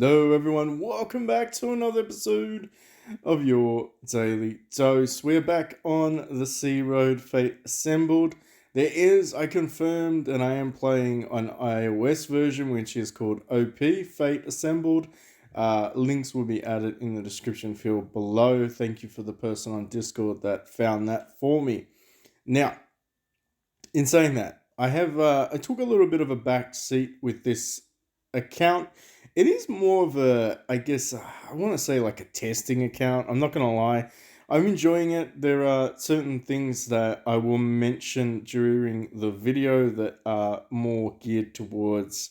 Hello, everyone. Welcome back to another episode of your Daily Dose. We're back on the Sea Road Fate Assembled. I confirmed, and I am playing an iOS version, which is called OP Fate Assembled. Links will be added in the description field below. Thank you for the person on Discord that found that for me. Now, in saying that, I took a little bit of a back seat with this account. It is more of a, I guess, I want to say like a testing account. I'm not going to lie. I'm enjoying it. There are certain things that I will mention during the video that are more geared towards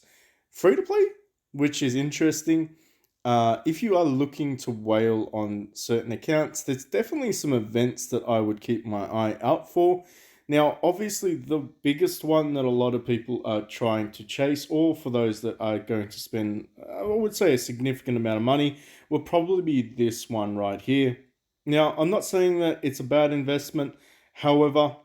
free to play, which is interesting. If you are looking to whale on certain accounts, there's definitely some events that I would keep my eye out for. Now, obviously, the biggest one that a lot of people are trying to chase, or for those that are going to spend, I would say, a significant amount of money, will probably be this one right here. Now, I'm not saying that it's a bad investment. However,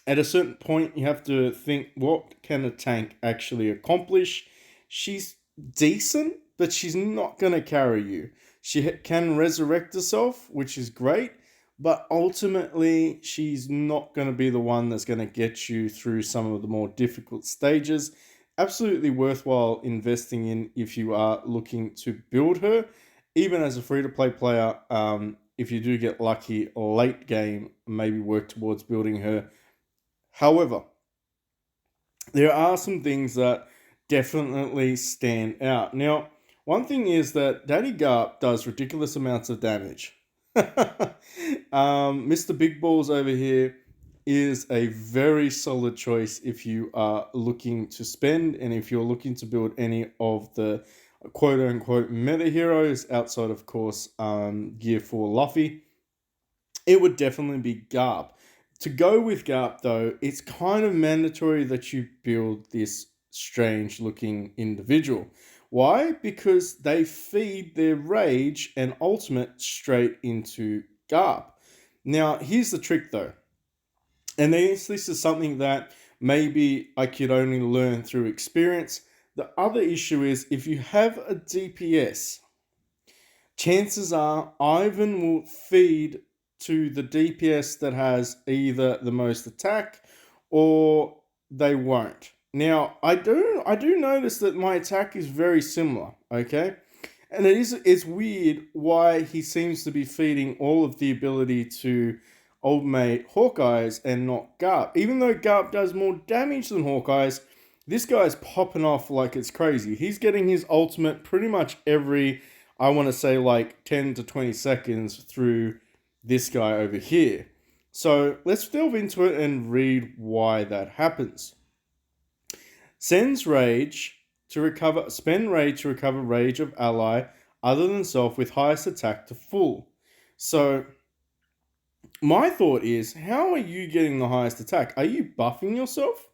at a certain point, you have to think, what can a tank actually accomplish? She's decent, but she's not going to carry you. She can resurrect herself, which is great, but ultimately, she's not going to be the one that's going to get you through some of the more difficult stages. Absolutely worthwhile investing in if you are looking to build her. Even as a free-to-play player, if you do get lucky late game, maybe work towards building her. However, there are some things that definitely stand out. Now, one thing is that Daddy Garp does ridiculous amounts of damage. Mr. Big Balls over here is a very solid choice if you are looking to spend and if you're looking to build any of the quote unquote meta heroes outside, of course, Gear 4 Luffy. It would definitely be Garp. To go with Garp, though, it's kind of mandatory that you build this strange looking individual. Why? Because they feed their rage and ultimate straight into Garp. Now, here's the trick, though. And this is something that maybe I could only learn through experience. The other issue is if you have a DPS, chances are Ivan will feed to the DPS that has either the most attack or they won't. Now, I do notice that my attack is very similar, okay? And it's weird why he seems to be feeding all of the ability to old mate Hawkeyes and not Garp. Even though Garp does more damage than Hawkeyes, this guy's popping off like it's crazy. He's getting his ultimate pretty much every, I want to say, like 10 to 20 seconds through this guy over here. So let's delve into it and read why that happens. Spend rage to recover rage of ally other than self with highest attack to full. So my thought is, how are you getting the highest attack? Are you buffing yourself?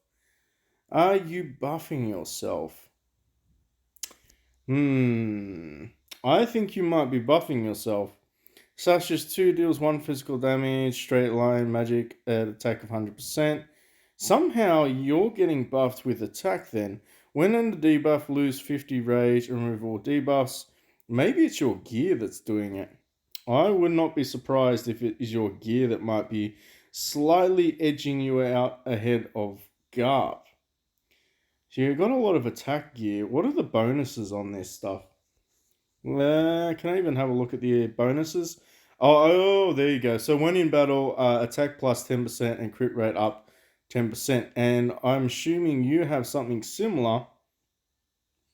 Are you buffing yourself? I think you might be buffing yourself. Such as 2 deals 1 physical damage, straight line, magic, attack of 100%. Somehow you're getting buffed with attack then. When under debuff, lose 50 rage and remove all debuffs. Maybe it's your gear that's doing it. I would not be surprised if it is your gear that might be slightly edging you out ahead of Garp. So you've got a lot of attack gear. What are the bonuses on this stuff? Can I even have a look at the bonuses? Oh, there you go. So when in battle, attack plus 10% and crit rate up 10%. And I'm assuming you have something similar.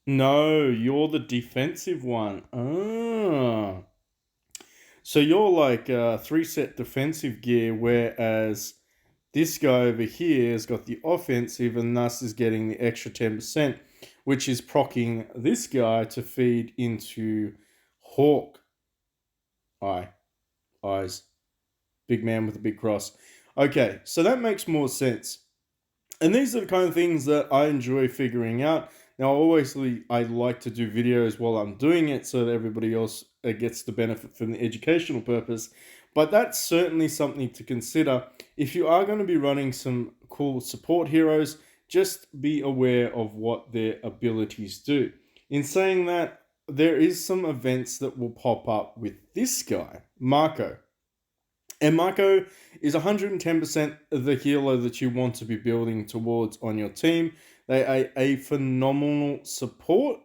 No, you're the defensive one. Ah. So you're like 3-set defensive gear, whereas this guy over here has got the offensive and thus is getting the extra 10%, which is procking this guy to feed into Hawk. Eyes. Big man with a big cross. Okay, so that makes more sense. And these are the kind of things that I enjoy figuring out. Now, obviously, I like to do videos while I'm doing it so that everybody else gets the benefit from the educational purpose. But that's certainly something to consider. If you are going to be running some cool support heroes, just be aware of what their abilities do. In saying that, there is some events that will pop up with this guy, Marco. And Marco is 110% the healer that you want to be building towards on your team. They are a phenomenal support.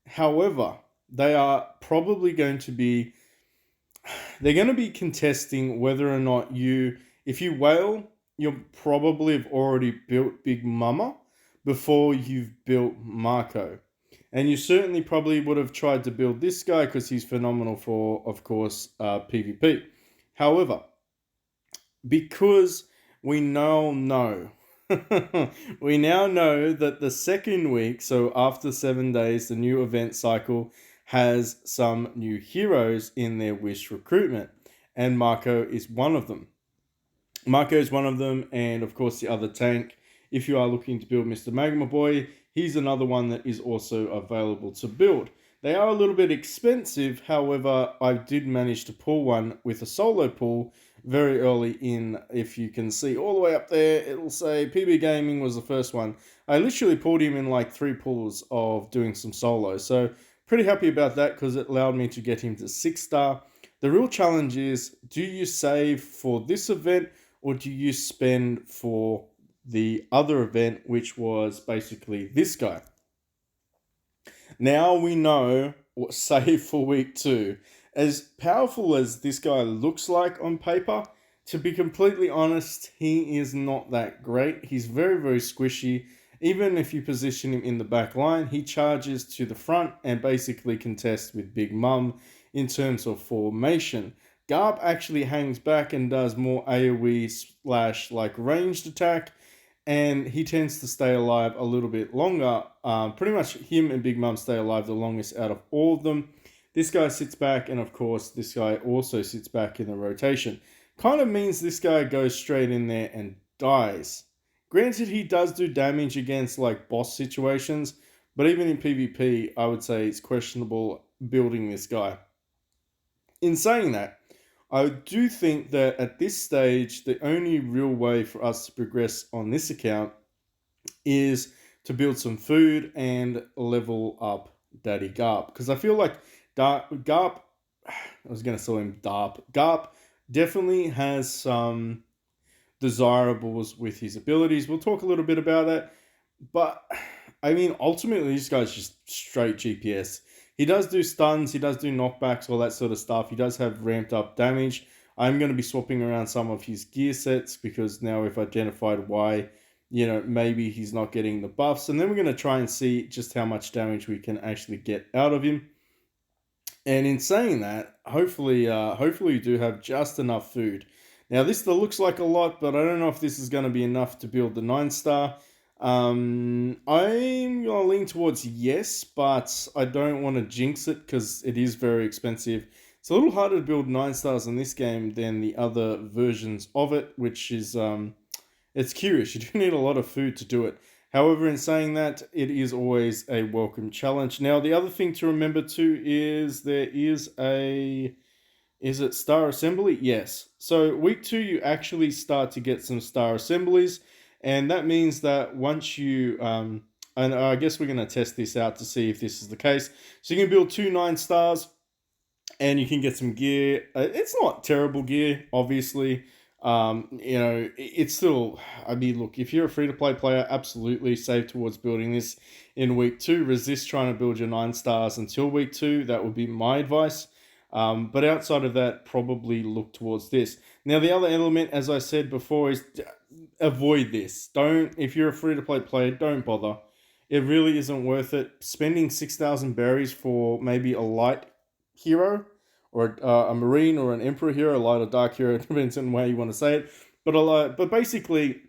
However, they are probably going to be they're going to be contesting whether or not if you whale, you'll probably have already built Big Mama before you've built Marco. And you certainly probably would have tried to build this guy because he's phenomenal for, of course, PvP. However, because we now know, we now know that the second week, so after 7 days, the new event cycle has some new heroes in their wish recruitment, and Marco is one of them. Marco is one of them, and of course the other tank. If you are looking to build Mr. Magma Boy, he's another one that is also available to build. They are a little bit expensive, however, I did manage to pull one with a solo pull very early in. If you can see all the way up there, it'll say PB Gaming was the first one. I literally pulled him in like 3 pulls of doing some solo, so pretty happy about that because it allowed me to get him to 6-star. The real challenge is, do you save for this event or do you spend for the other event, which was basically this guy? Now we know what save for week 2. As powerful as this guy looks like on paper, to be completely honest, he is not that great. He's very, very squishy. Even if you position him in the back line, he charges to the front and basically contests with Big Mum in terms of formation. Garb actually hangs back and does more AoE / like ranged attack, and he tends to stay alive a little bit longer. Pretty much him and Big Mum stay alive the longest out of all of them. This guy sits back, and of course this guy also sits back in the rotation. Kind of means this guy goes straight in there and dies. Granted, he does do damage against like boss situations, but even in PvP, I would say it's questionable building this guy. In saying that, I do think that at this stage, the only real way for us to progress on this account is to build some food and level up Daddy Garp. Because I feel like Garp, I was going to call him Darp. Garp definitely has some desirables with his abilities. We'll talk a little bit about that. But, I mean, ultimately, this guy's just straight GPS. He does do stuns, he does do knockbacks, all that sort of stuff. He does have ramped up damage. I'm going to be swapping around some of his gear sets because now we've identified why, maybe he's not getting the buffs. And then we're going to try and see just how much damage we can actually get out of him. And in saying that, hopefully you do have just enough food. Now, this still looks like a lot, but I don't know if this is going to be enough to build the 9-star. I'm going to lean towards yes, but I don't want to jinx it because it is very expensive. It's a little harder to build 9-stars in this game than the other versions of it, which is, it's curious. You do need a lot of food to do it. However, in saying that, it is always a welcome challenge. Now, the other thing to remember too is there is is it Star Assembly? Yes. So week 2, you actually start to get some Star Assemblies. And that means that once you, and I guess we're going to test this out to see if this is the case. So you can build 2 9-stars and you can get some gear. It's not terrible gear, obviously. It's still, I mean, look, if you're a free-to-play player, absolutely save towards building this in week 2. Resist trying to build your 9-stars until week 2. That would be my advice. But outside of that, probably look towards this. Now, the other element, as I said before, is avoid this. If you're a free-to-play player, don't bother. It really isn't worth it. Spending 6,000 berries for maybe a light hero, or a marine, or an emperor hero, a light or dark hero, depends on the way you want to say it. But basically,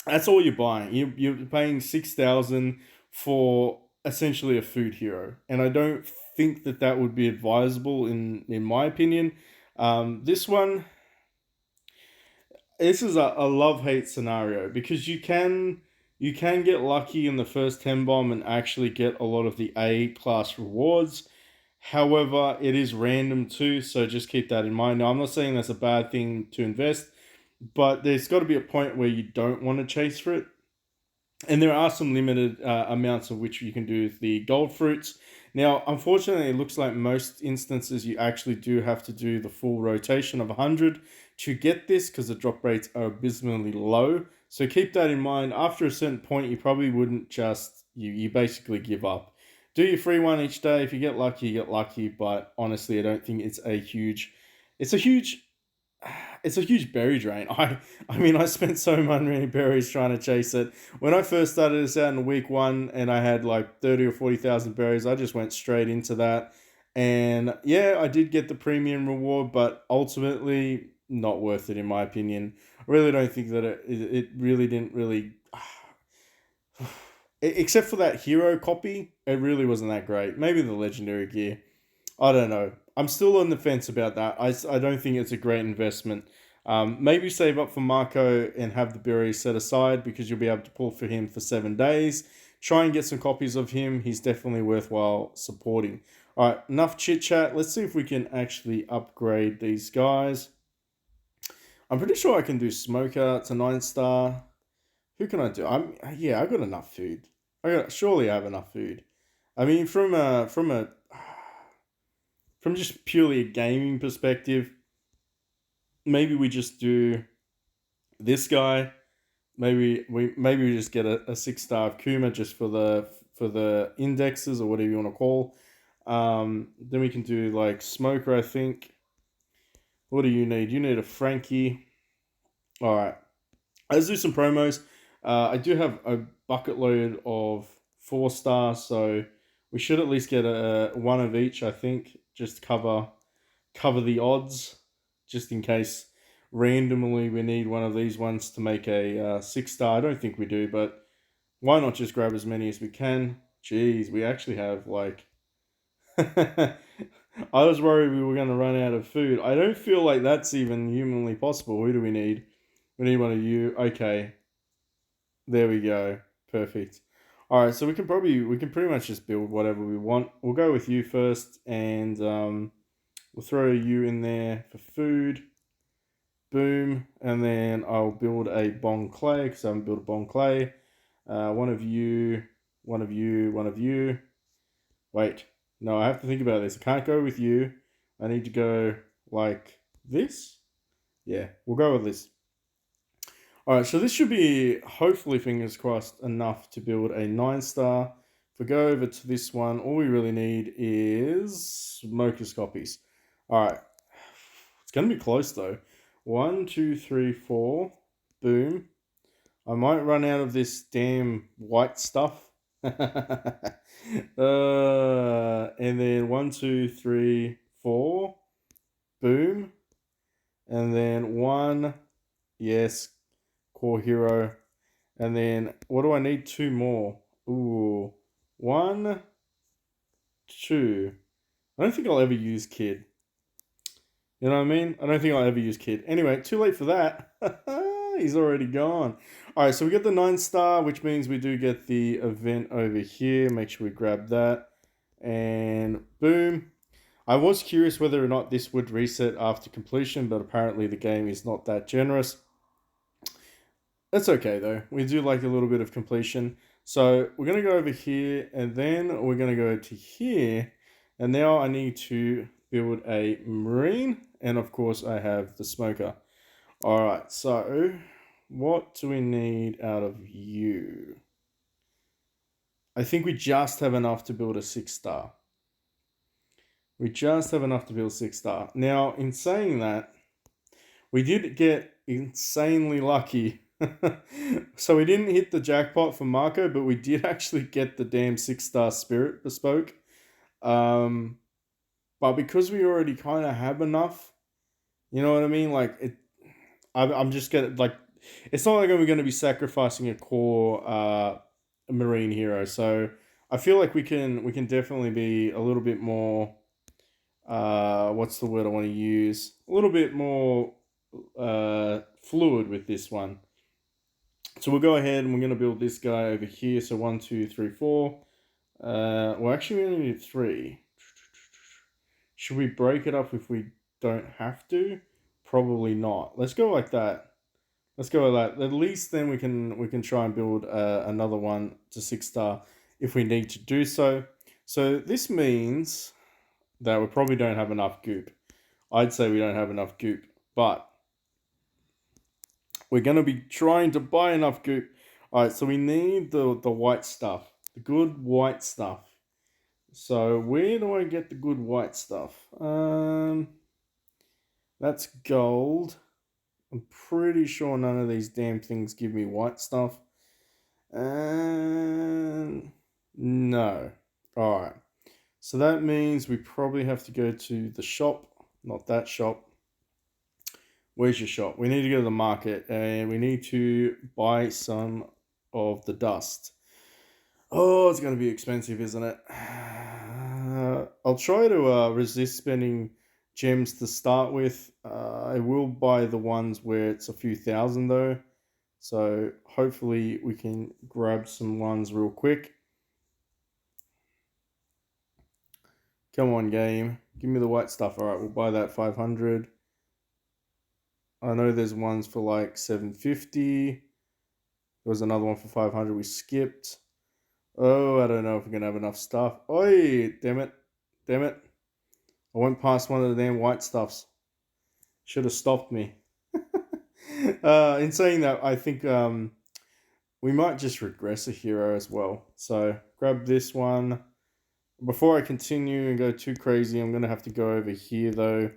that's all you're buying. You're paying 6,000 for essentially a food hero, and I don't think that would be advisable in my opinion. This is a love-hate scenario because you can get lucky in the first 10 bomb and actually get a lot of the A class rewards. However, it is random too, so just keep that in mind. Now, I'm not saying that's a bad thing to invest, but there's got to be a point where you don't want to chase for it. And there are some limited amounts of which you can do with the gold fruits. Now, unfortunately, it looks like most instances you actually do have to do the full rotation of 100 to get this because the drop rates are abysmally low. So keep that in mind. After a certain point, you probably wouldn't just, you basically give up. Do your free one each day. If you get lucky, you get lucky. But honestly, I don't think it's a huge it's a huge berry drain. I mean, I spent so many berries trying to chase it. When I first started this out in week one, and I had like 30 or 40,000 berries, I just went straight into that. And yeah, I did get the premium reward, but ultimately not worth it in my opinion. I really don't think that it really didn't really. Except for that hero copy, it really wasn't that great. Maybe the legendary gear. I don't know. I'm still on the fence about that. I don't think it's a great investment. Maybe save up for Marco and have the berries set aside because you'll be able to pull for him for 7 days. Try and get some copies of him. He's definitely worthwhile supporting. All right, enough chit chat. Let's see if we can actually upgrade these guys. I'm pretty sure I can do Smoker to 9 star. Who can I do? I got enough food. Surely I have enough food. I mean, from just purely a gaming perspective, maybe we just do this guy. Maybe we just get a 6 star of Kuma just for the indexes or whatever you want to call. Then we can do like Smoker. I think. What do you need? You need a Frankie. All right. Let's do some promos. I do have a bucket load of 4 stars, so we should at least get a one of each. I think just cover the odds, just in case randomly we need one of these ones to make a 6 star. I don't think we do, but why not just grab as many as we can? Jeez, we actually have like. I was worried we were going to run out of food. I don't feel like that's even humanly possible. Who do we need? We need one of you. Okay, there we go. Perfect. All right, so we can pretty much just build whatever we want. We'll go with you first, and we'll throw you in there for food. Boom, and then I'll build a bong clay because I haven't built a bong clay. One of you, one of you, one of you. Wait, no, I have to think about this. I can't go with you. I need to go like this. Yeah, we'll go with this. All right, so this should be, hopefully, fingers crossed, enough to build a 9 star. If we go over to this one, all we really need is Smoker's copies. All right, it's going to be close though. 1, 2, 3, 4. Boom. I might run out of this damn white stuff. And then 1, 2, 3, 4. Boom. And then 1. Yes. Core hero. And then what do I need? 2 more. Ooh. 1, 2. I don't think I'll ever use Kid. You know what I mean? I don't think I'll ever use Kid. Anyway, too late for that. He's already gone. Alright, so we get the 9 star, which means we do get the event over here. Make sure we grab that. And boom. I was curious whether or not this would reset after completion, but apparently the game is not that generous. That's okay though. We do like a little bit of completion. So we're going to go over here and then we're going to go to here. And now I need to build a marine. And of course I have the smoker. All right. So what do we need out of you? I think we just have enough to build a 6 star. We just have enough to build 6 star. Now, in saying that, we did get insanely lucky. So we didn't hit the jackpot for Marco, but we did actually get the damn 6 star spirit bespoke. But because we already kind of have enough, you know what I mean? Like I'm just gonna like, it's not like we're going to be sacrificing a core marine hero. So I feel like we can definitely be a little bit more. What's the word I want to use? A little bit more fluid with this one. So we'll go ahead and we're going to build this guy over here. So 1, 2, 3, 4. Well, actually, we only need 3. Should we break it up if we don't have to? Probably not. Let's go like that. Let's go like that. At least then we can try and build another one to 6 star if we need to do so. So this means that we probably don't have enough goop. I'd say we don't have enough goop, but we're going to be trying to buy enough goop. All right, so we need the white stuff, the good white stuff. So where do I get the good white stuff? That's gold. I'm pretty sure none of these damn things give me white stuff. And no. All right. So that means we probably have to go to the shop, not that shop. Where's your shop? We need to go to the market and we need to buy some of the dust. Oh, it's going to be expensive, isn't it? I'll try to resist spending gems to start with. I will buy the ones where it's a few thousand though. So hopefully we can grab some ones real quick. Come on, game. Give me the white stuff. All right, we'll buy that 500. I know there's ones for like 750. There was another one for 500 we skipped. Oh, I don't know if we're going to have enough stuff. Oi, damn it. Damn it. I went past one of the damn white stuffs. Should have stopped me. In saying that, I think we might just regress a hero as well. So grab this one. Before I continue and go too crazy, I'm going to have to go over here though. I'm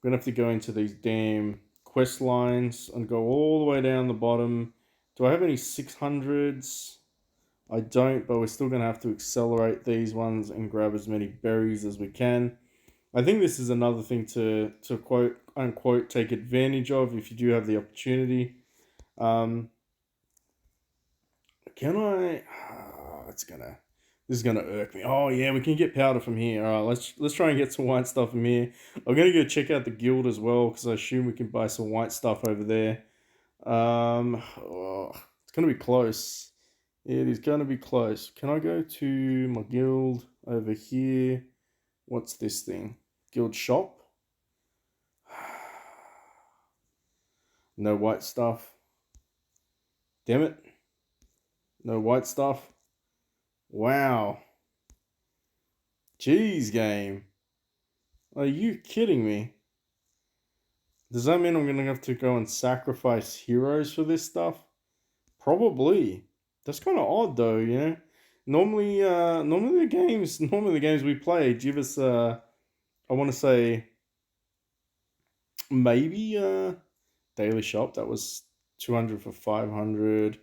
going to have to go into these damn quest lines and go all the way down the bottom. Do I have any 600s? I don't, but we're still going to have to accelerate these ones and grab as many berries as we can. I think this is another thing to quote unquote take advantage of if you do have the opportunity. Can I? This is gonna irk me. Oh yeah, we can get powder from here. All right, let's try and get some white stuff from here. I'm gonna go check out the guild as well because I assume we can buy some white stuff over there. It's gonna be close. It is gonna be close. Can I go to my guild over here? What's this thing? Guild shop? No white stuff. Damn it. No white stuff. Wow. Jeez, game. Are you kidding me? Does that mean I'm gonna have to go and sacrifice heroes for this stuff? Probably. That's kind of odd, though. You know. Normally the games we play give us. I want to say maybe daily shop. That was 200 for 500.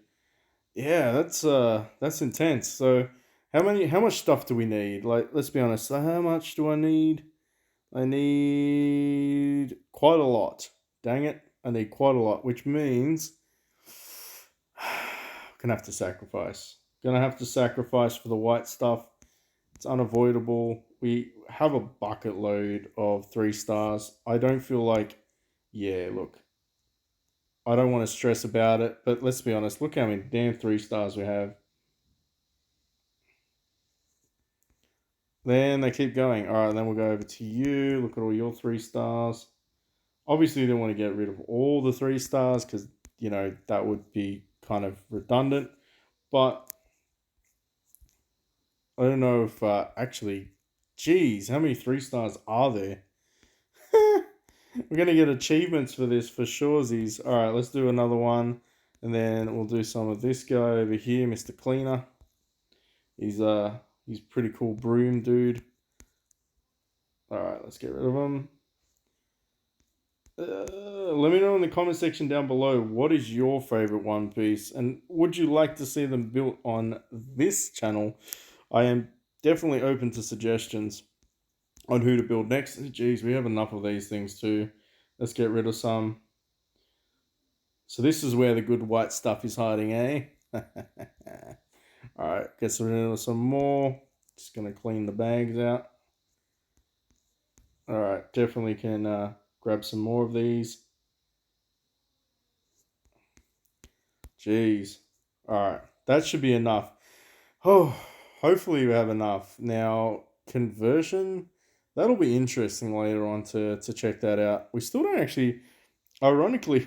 Yeah, that's intense. So how much stuff do we need? Like, let's be honest. So how much do I need? I need quite a lot. Dang it. I need quite a lot, which means I'm gonna have to sacrifice. Gonna have to sacrifice for the white stuff. It's unavoidable. We have a bucket load of 3 stars. I don't feel like, yeah, look, I don't want to stress about it, but let's be honest. Look how many damn 3 stars we have. Then they keep going. All right, then we'll go over to you. Look at all your 3 stars. Obviously, they want to get rid of all the 3 stars because, that would be kind of redundant. But I don't know if actually, geez, how many 3 stars are there? We're going to get achievements for this for surezies. All right, let's do another one. And then we'll do some of this guy over here, Mr. Cleaner. He's pretty cool broom dude. All right, let's get rid of him. Let me know in the comment section down below what is your favorite One Piece and would you like to see them built on this channel? I am definitely open to suggestions on who to build next. Geez, we have enough of these things too. Let's get rid of some. So this is where the good white stuff is hiding, eh? Alright, get rid of some more. Just gonna clean the bags out. Alright, definitely can grab some more of these. Jeez. Alright, that should be enough. Oh, hopefully we have enough. Now, conversion, that'll be interesting later on to check that out. We still don't actually, ironically,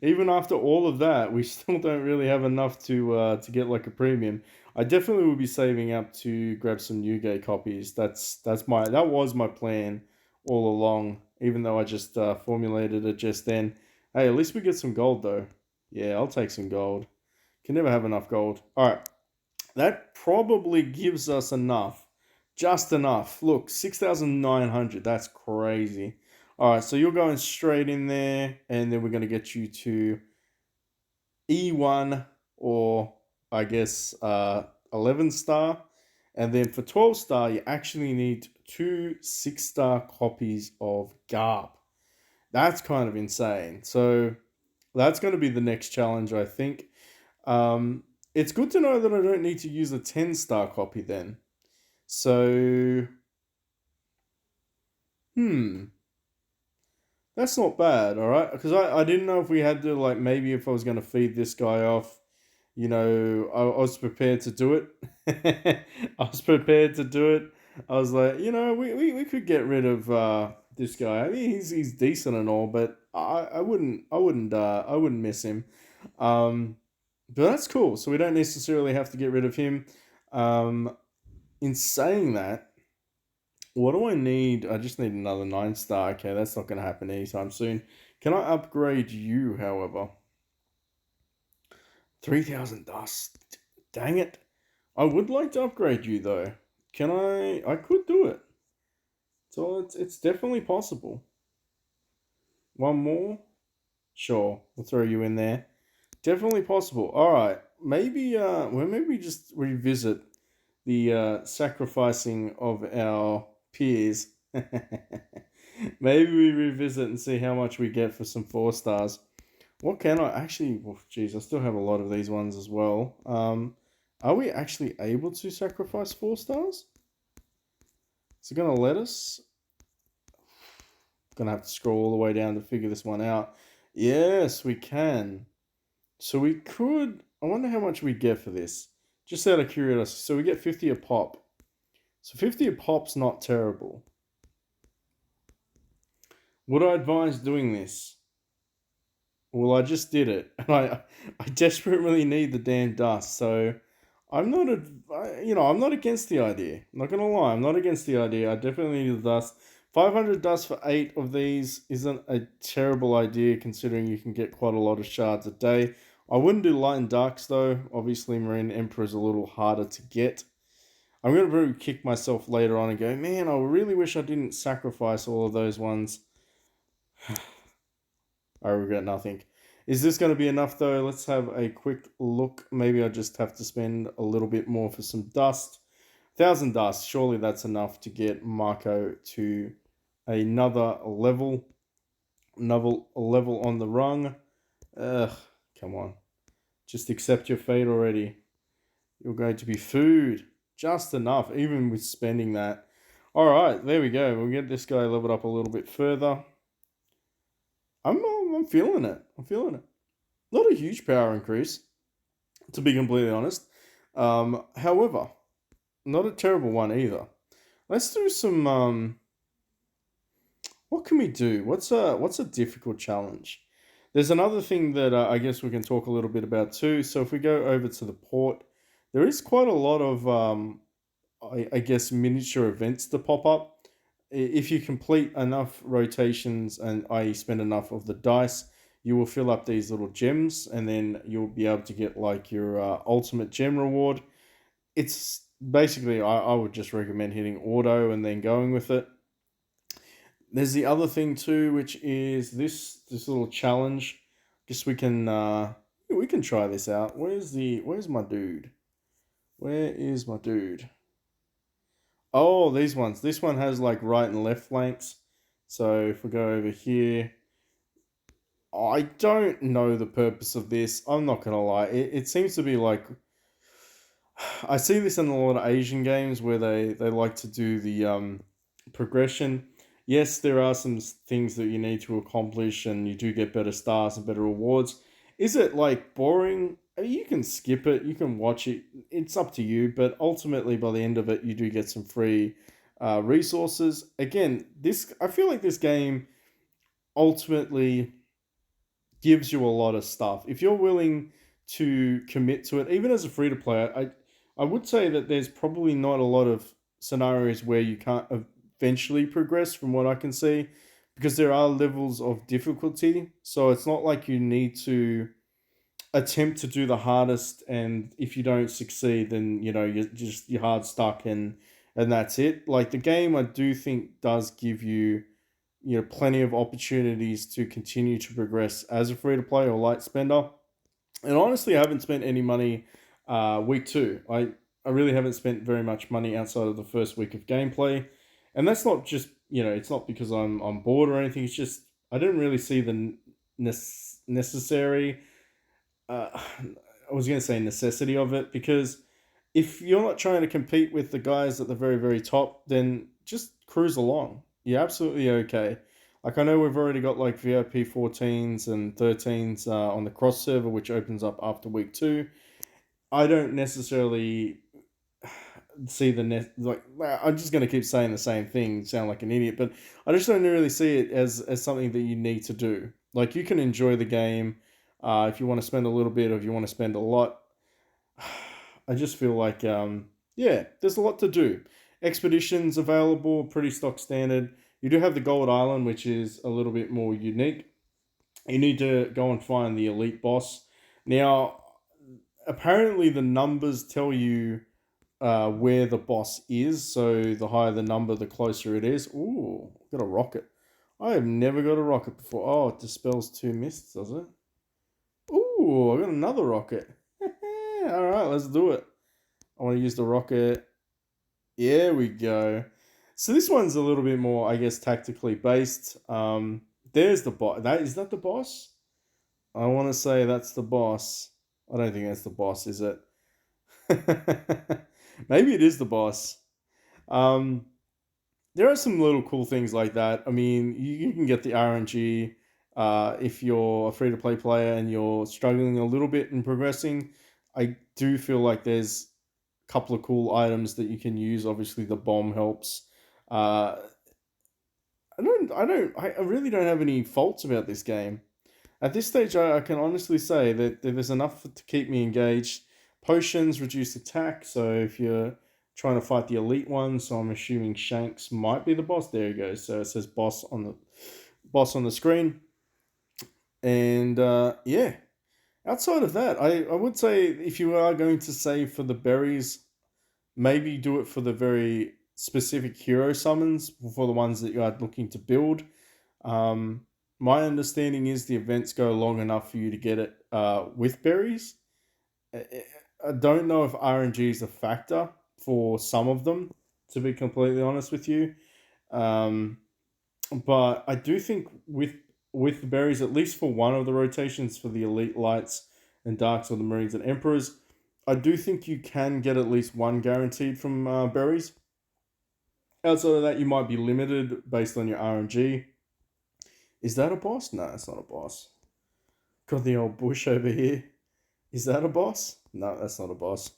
even after all of that, we still don't really have enough to get like a premium. I definitely will be saving up to grab some new gay copies. That was my plan all along. Even though I just formulated it just then. Hey, at least we get some gold though. Yeah, I'll take some gold. Can never have enough gold. All right, that probably gives us enough, just enough. Look, 6,900. That's crazy. All right, so you're going straight in there, and then we're going to get you to E1 or I guess 11 star. And then for 12 star, you actually need two 6-star copies of Garb. That's kind of insane. So that's going to be the next challenge, I think. Um, it's good to know that I don't need to use a 10-star copy then. So, hmm, that's not bad, all right? Because I didn't know if we had to, like, maybe if I was going to feed this guy off, I was prepared to do it. I was prepared to do it. I was like, we could get rid of this guy. I mean, he's decent and all, but I wouldn't miss him. Um, but that's cool. So we don't necessarily have to get rid of him. Um, in saying that, what do I need? I just need another 9-star. Okay, that's not going to happen anytime soon. Can I upgrade you, however? 3,000 dust. Dang it. I would like to upgrade you, though. Can I? I could do it. So it's definitely possible. One more? Sure. We'll throw you in there. Definitely possible. All right. Maybe just revisit the sacrificing of our peers. Maybe we revisit and see how much we get for some 4 stars. What can I actually? Well, geez, I still have a lot of these ones as well. Are we actually able to sacrifice 4 stars? Is it gonna let us? Gonna have to scroll all the way down to figure this one out. Yes, we can. So we could. I wonder how much we get for this. Just out of curiosity. So we get 50 a pop. So 50 a pop's not terrible. Would I advise doing this? Well, I just did it, and I desperately need the damn dust. So I'm not I'm not against the idea. I'm not gonna lie, I'm not against the idea. I definitely need the dust. 500 dust for 8 of these isn't a terrible idea, considering you can get quite a lot of shards a day. I wouldn't do light and darks though. Obviously, Marine Emperor is a little harder to get. I'm gonna probably kick myself later on and go, man, I really wish I didn't sacrifice all of those ones. I regret nothing. Is this going to be enough though? Let's have a quick look. Maybe I just have to spend a little bit more for some dust. 1,000 dust. Surely that's enough to get Marco to another level. Another level on the rung. Ugh, come on. Just accept your fate already. You're going to be food. Just enough, even with spending that. Alright, there we go. We'll get this guy leveled up a little bit further. I'm feeling it. I'm feeling it. Not a huge power increase, to be completely honest. However, not a terrible one either. Let's do some. What can we do? What's a difficult challenge? There's another thing that I guess we can talk a little bit about too. So if we go over to the port, there is quite a lot of I guess miniature events to pop up. If you complete enough rotations and I spend enough of the dice, you will fill up these little gems, and then you'll be able to get like your ultimate gem reward. It's basically I would just recommend hitting auto and then going with it. There's the other thing too, which is this little challenge. Guess we can try this out. Where's my dude? Where is my dude? Oh, these ones. This one has like right and left flanks. So if we go over here, I don't know the purpose of this. I'm not gonna lie. It seems to be like I see this in a lot of Asian games where they like to do the progression. Yes, there are some things that you need to accomplish, and you do get better stars and better rewards. Is it like boring? I mean, you can skip it, you can watch it. It's up to you. But ultimately, by the end of it, you do get some free resources. Again, this I feel like this game ultimately gives you a lot of stuff if you're willing to commit to it. Even as a free to play, I would say that there's probably not a lot of scenarios where you can't eventually progress, from what I can see, because there are levels of difficulty. So it's not like you need to attempt to do the hardest, and if you don't succeed, then you're hard stuck, and that's it. Like the game, I do think does give you plenty of opportunities to continue to progress as a free to play or light spender. And honestly, I haven't spent any money week two. I really haven't spent very much money outside of the first week of gameplay, and that's not just it's not because I'm bored or anything. It's just I didn't really see the necessary. I was going to say necessity of it, because if you're not trying to compete with the guys at the very very top, then just cruise along. You're absolutely okay. Like I know we've already got like VIP 14s and 13s on the cross server, which opens up after week two. I don't necessarily see the net like I'm just going to keep saying the same thing, sound like an idiot, but I just don't really see it as something that you need to do. Like you can enjoy the game if you want to spend a little bit or if you want to spend a lot. I just feel like yeah, there's a lot to do. Expeditions available, pretty stock standard. You do have the Gold Island, which is a little bit more unique. You need to go and find the elite boss. Now, apparently, the numbers tell you where the boss is. So the higher the number, the closer it is. Ooh, got a rocket. I have never got a rocket before. Oh, it dispels two mists, does it? Ooh, I got another rocket. All right, let's do it. I want to use the rocket. There we go. So this one's a little bit more, I guess, tactically based. There's the boss. That the boss? I want to say that's the boss. I don't think that's the boss, is it? Maybe it is the boss. Um, there are some little cool things like that. I mean, you can get the RNG if you're a free to play player and you're struggling a little bit in progressing. I do feel like there's a couple of cool items that you can use. Obviously, the bomb helps. Uh, I really don't have any faults about this game. At this stage, I can honestly say that there's enough to keep me engaged. Potions reduce attack, so if you're trying to fight the elite one, so I'm assuming Shanks might be the boss. There you go. So it says boss on the screen, and yeah. Outside of that, I would say if you are going to save for the berries, maybe do it for the very specific hero summons, for the ones that you are looking to build. Um, my understanding is the events go long enough for you to get it with berries. I I don't know if RNG is a factor for some of them, to be completely honest with you. Um, but I do think with the berries, at least for one of the rotations for the elite lights and darks or the marines and emperors, I do think you can get at least one guaranteed from berries. Outside of that, you might be limited based on your RNG. Is that a boss? No, it's not a boss. Got the old bush over here. Is that a boss? No, that's not a boss.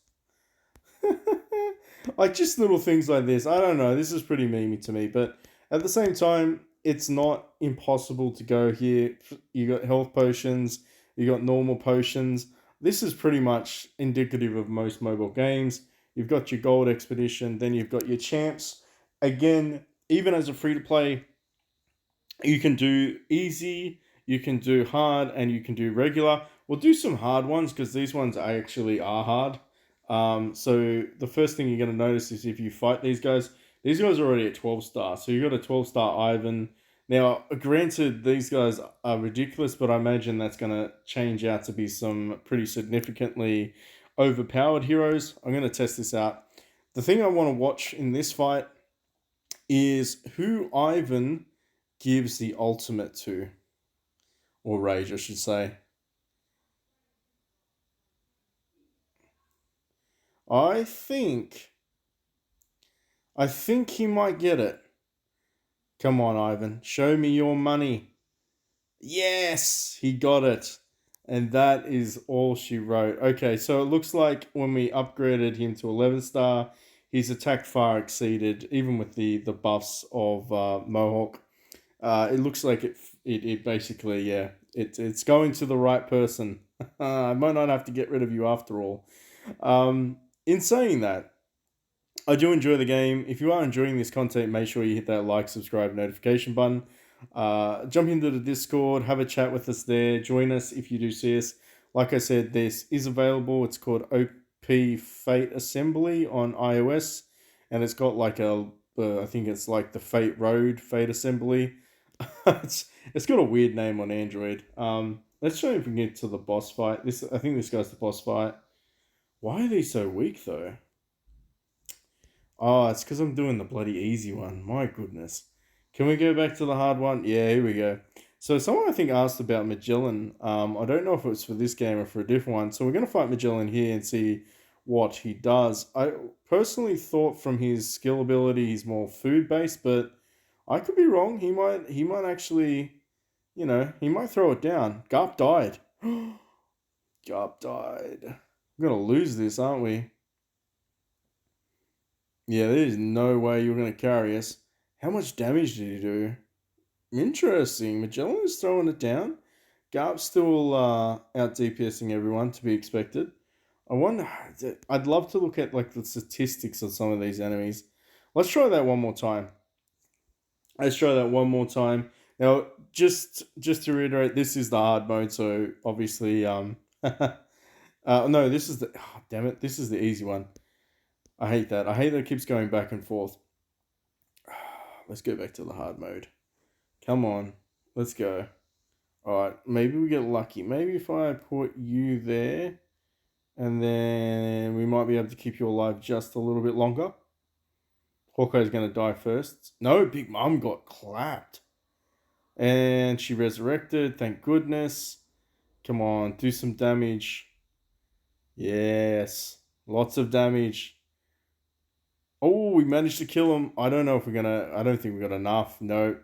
Like just little things like this. I don't know. This is pretty memey to me, but at the same time, it's not impossible to go here. You got health potions. You got normal potions. This is pretty much indicative of most mobile games. You've got your gold expedition, then you've got your champs. Again, even as a free to play, you can do easy, you can do hard, and you can do regular. We'll do some hard ones because these ones actually are hard. So the first thing you're going to notice is if you fight these guys are already at 12 stars. So you got a 12-star Ivan. Now, granted, these guys are ridiculous, but I imagine that's going to change out to be some pretty significantly overpowered heroes. I'm going to test this out. The thing I want to watch in this fight is who Ivan gives the ultimate to, or rage, I should say. I think, I think he might get it. Come on, Ivan, show me your money. Yes, he got it. And that is all she wrote. Okay, so it looks like when we upgraded him to 11 star, his attack far exceeded, even with the buffs of Mohawk. It looks like it basically, yeah, it's going to the right person. I might not have to get rid of you after all. Um, in saying that, I do enjoy the game. If you are enjoying this content, make sure you hit that like, subscribe, notification button. Jump into the Discord, have a chat with us there. Join us if you do see us. Like I said, this is available. It's called OP Fate Assembly on iOS, and it's got like I think it's like the Fate Road Fate Assembly. It's got a weird name on Android. Let's show if we can get to the boss fight. I think this guy's the boss fight. Why are these so weak though? Oh, it's because I'm doing the bloody easy one. My goodness. Can we go back to the hard one? Yeah, here we go. So someone I think asked about Magellan. I don't know if it was for this game or for a different one. So we're gonna fight Magellan here and see what he does. I personally thought from his skill ability he's more food based, but I could be wrong. He might actually, he might throw it down. Garp died. Garp died. We're gonna lose this, aren't we? Yeah, there's no way you're going to carry us. How much damage did he do? Interesting. Magellan is throwing it down. Garp's still out DPSing everyone, to be expected. I wonder. I'd love to look at like the statistics of some of these enemies. Let's try that one more time. Let's try that one more time. Now, just to reiterate, this is the hard mode, so obviously, no, this is the. Oh, damn it! This is the easy one. I hate that. I hate that it keeps going back and forth. Let's go back to the hard mode. Come on. Let's go. Alright, maybe we get lucky. Maybe if I put you there, and then we might be able to keep you alive just a little bit longer. Hawkeye's going to die first. No, Big Mom got clapped. And she resurrected, thank goodness. Come on, do some damage. Yes, lots of damage. Oh, we managed to kill him. I don't know if we're gonna. I don't think we got enough. No,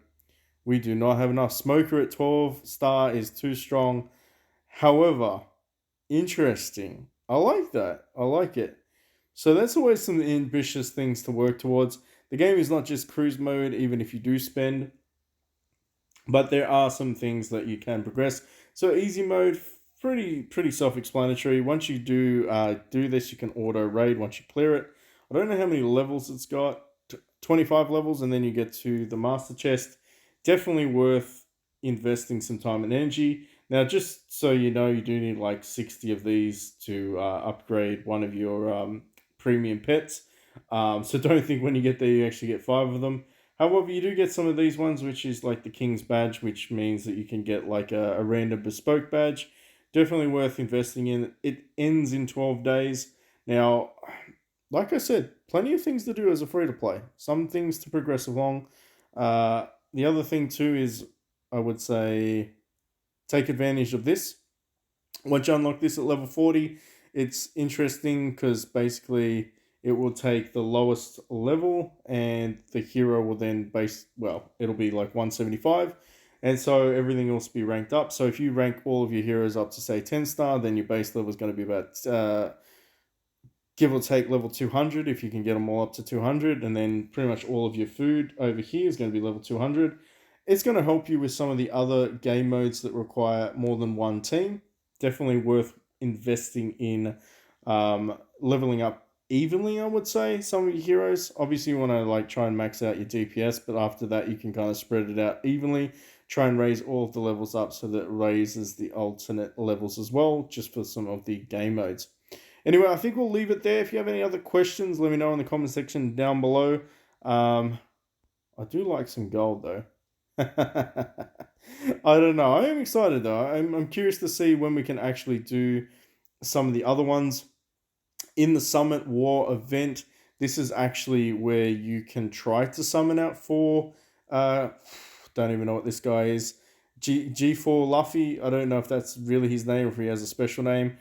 we do not have enough. Smoker at 12 star is too strong. However, interesting. I like that. I like it. So that's always some ambitious things to work towards. The game is not just cruise mode, even if you do spend, but there are some things that you can progress. So easy mode, pretty self-explanatory. Once you do this, you can auto raid once you clear it. I don't know how many levels it's got. 25 levels, and then you get to the master chest. Definitely worth investing some time and energy. Now, just so you know, you do need like 60 of these to upgrade one of your premium pets. So don't think when you get there you actually get 5 of them. However, you do get some of these ones, which is like the King's Badge, which means that you can get like a random bespoke badge. Definitely worth investing in. It ends in 12 days. Now, like I said, plenty of things to do as a free to play. Some things to progress along. The other thing too is, I would say, take advantage of this. Once you unlock this at level 40, it's interesting because basically it will take the lowest level and the hero will then it'll be like 175. And so everything else will be ranked up. So if you rank all of your heroes up to say 10 star, then your base level is going to be about give or take level 200 if you can get them all up to 200, and then pretty much all of your food over here is going to be level 200. It's going to help you with some of the other game modes that require more than one team. Definitely worth investing in leveling up evenly, I would say, some of your heroes. Obviously you want to like try and max out your DPS, but after that you can kind of spread it out evenly. Try and raise all of the levels up so that it raises the alternate levels as well, just for some of the game modes. Anyway, I think we'll leave it there. If you have any other questions, let me know in the comment section down below. I do like some gold though. I don't know. I am excited though. I'm curious to see when we can actually do some of the other ones. In the Summit War event, this is actually where you can try to summon out for, don't even know what this guy is. G4 Luffy. I don't know if that's really his name or if he has a special name.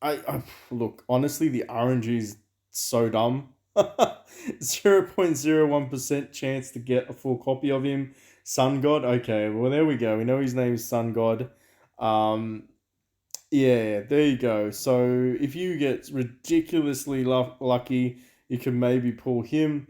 I look, honestly, the RNG is so dumb. 0.01% chance to get a full copy of him. Sun God. Okay, well there we go. We know his name is Sun God. Yeah, there you go. So if you get ridiculously lucky, you can maybe pull him.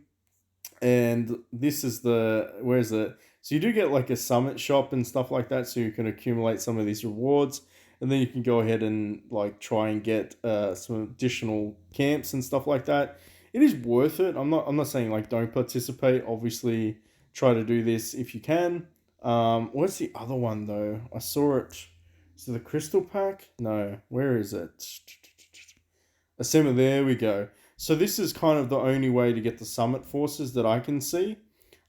And this is where is it? So you do get like a summit shop and stuff like that, so you can accumulate some of these rewards. and then you can go ahead and like try and get some additional camps and stuff like that. It is worth it. I'm not saying like don't participate. Obviously, try to do this if you can. What's the other one though? I saw it. Is it the crystal pack? No. Where is it? Assemble. There we go. So this is kind of the only way to get the summit forces that I can see.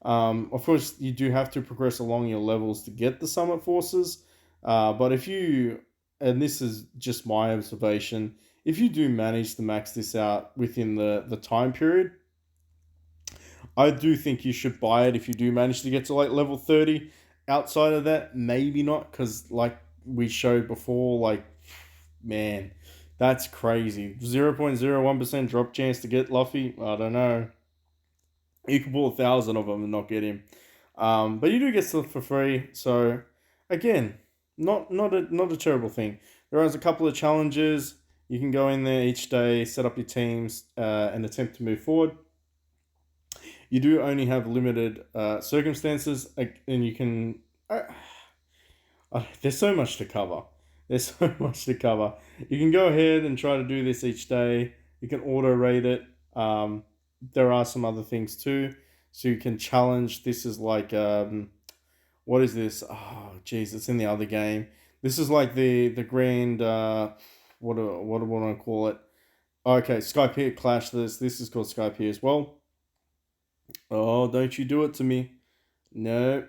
Of course, you do have to progress along your levels to get the summit forces. But if you, and this is just my observation, if you do manage to max this out within the time period, I do think you should buy it if you do manage to get to like level 30. Outside of that, maybe not, because like we showed before, like, man, that's crazy. 0.01% drop chance to get Luffy. I don't know. You can pull 1,000 of them and not get him. But you do get stuff for free. So again, not a terrible thing. There is a couple of challenges. You can go in there each day, set up your teams, and attempt to move forward. You do only have limited circumstances, and you can. There's so much to cover. There's so much to cover. You can go ahead and try to do this each day. You can auto rate it. There are some other things too. So you can challenge. This is like what is this? Oh, geez, it's in the other game. This is like the grand what do I call it? Okay, Skypiea Clash. This is called Skypiea as well. Oh, don't you do it to me? No,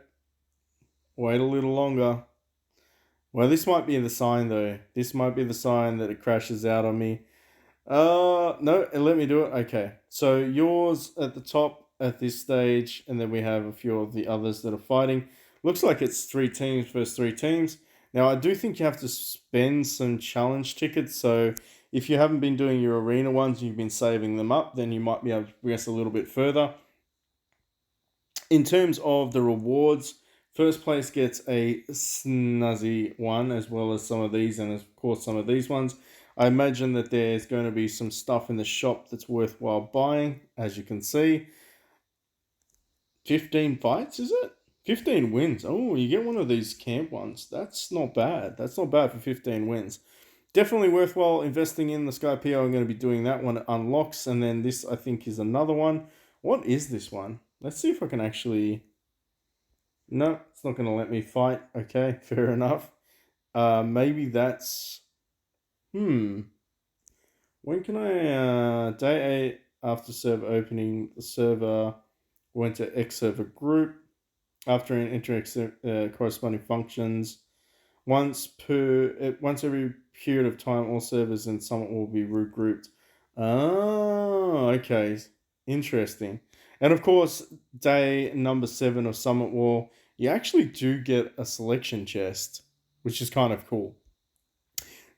wait a little longer. Well, this might be the sign though. This might be the sign that it crashes out on me. No, let me do it. Okay, so yours at the top at this stage, and then we have a few of the others that are fighting. Looks like it's 3 teams versus 3 teams. Now, I do think you have to spend some challenge tickets. So if you haven't been doing your arena ones, you've been saving them up, then you might be able to progress a little bit further. In terms of the rewards, first place gets a snazzy one, as well as some of these, and of course some of these ones. I imagine that there's going to be some stuff in the shop that's worthwhile buying, as you can see. 15 fights, is it? 15 wins. Oh, you get one of these camp ones. That's not bad. That's not bad for 15 wins. Definitely worthwhile investing in the Skypiea. I'm going to be doing that one. It unlocks. And then this, I think, is another one. What is this one? Let's see if I can actually... No, it's not going to let me fight. Okay, fair enough. Maybe that's... When can I... Day 8 after server opening, the server went to X server group. After entering corresponding functions, once every period of time, all servers in Summit will be regrouped. Oh, okay, interesting. And of course, day number 7 of Summit War, you actually do get a selection chest, which is kind of cool.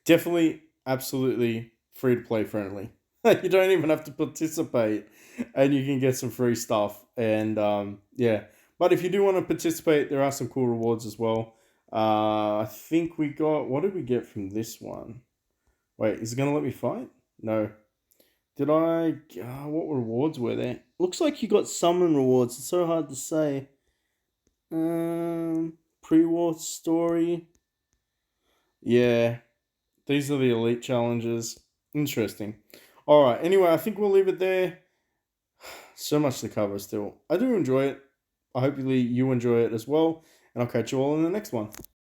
Definitely, absolutely free to play friendly. You don't even have to participate, and you can get some free stuff. And yeah, but if you do want to participate, there are some cool rewards as well. I think we got, what did we get from this one? Wait, is it gonna let me fight? No. Did I? What rewards were there? Looks like you got summon rewards. It's so hard to say. Pre-war story. Yeah, these are the elite challenges. Interesting. All right. Anyway, I think we'll leave it there. So much to cover still. I do enjoy it. I hope you enjoy it as well. And I'll catch you all in the next one.